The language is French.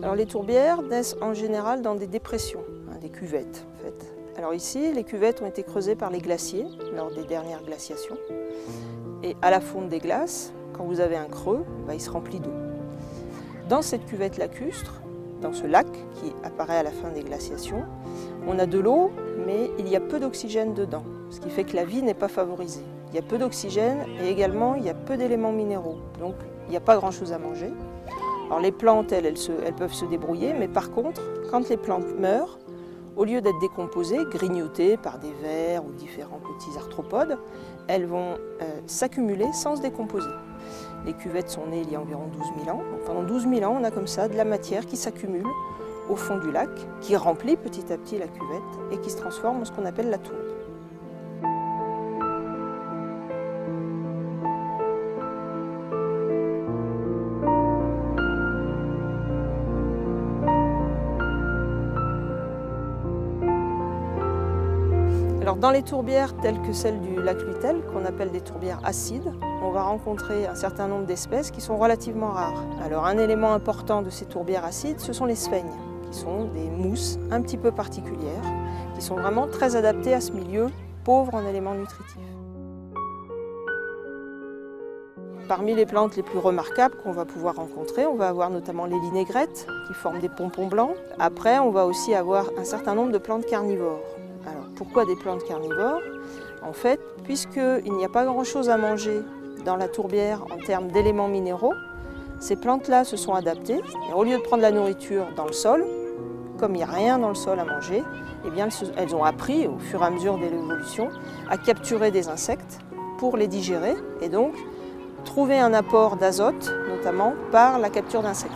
Alors les tourbières naissent en général dans des dépressions, des cuvettes en fait. Alors ici, les cuvettes ont été creusées par les glaciers lors des dernières glaciations. Et à la fonte des glaces, quand vous avez un creux, il se remplit d'eau. Dans cette cuvette lacustre, dans ce lac qui apparaît à la fin des glaciations, on a de l'eau, mais il y a peu d'oxygène dedans, ce qui fait que la vie n'est pas favorisée. Il y a peu d'oxygène et également il y a peu d'éléments minéraux, donc il n'y a pas grand-chose à manger. Alors les plantes, elles peuvent se débrouiller, mais par contre, quand les plantes meurent, au lieu d'être décomposées, grignotées par des vers ou différents petits arthropodes, elles vont s'accumuler sans se décomposer. Les cuvettes sont nées il y a environ 12 000 ans. Donc pendant 12 000 ans, on a comme ça de la matière qui s'accumule au fond du lac, qui remplit petit à petit la cuvette et qui se transforme en ce qu'on appelle la tourbe. Alors dans les tourbières telles que celle du lac Luitel, qu'on appelle des tourbières acides, on va rencontrer un certain nombre d'espèces qui sont relativement rares. Alors un élément important de ces tourbières acides, ce sont les sphègnes, qui sont des mousses un petit peu particulières, qui sont vraiment très adaptées à ce milieu pauvre en éléments nutritifs. Parmi les plantes les plus remarquables qu'on va pouvoir rencontrer, on va avoir notamment les linégrètes, qui forment des pompons blancs. Après, on va aussi avoir un certain nombre de plantes carnivores. Alors, pourquoi des plantes carnivores? En fait, puisqu'il n'y a pas grand-chose à manger dans la tourbière en termes d'éléments minéraux, ces plantes-là se sont adaptées. Et au lieu de prendre la nourriture dans le sol, comme il n'y a rien dans le sol à manger, eh bien, elles ont appris, au fur et à mesure de l'évolution, à capturer des insectes pour les digérer et donc trouver un apport d'azote, notamment par la capture d'insectes.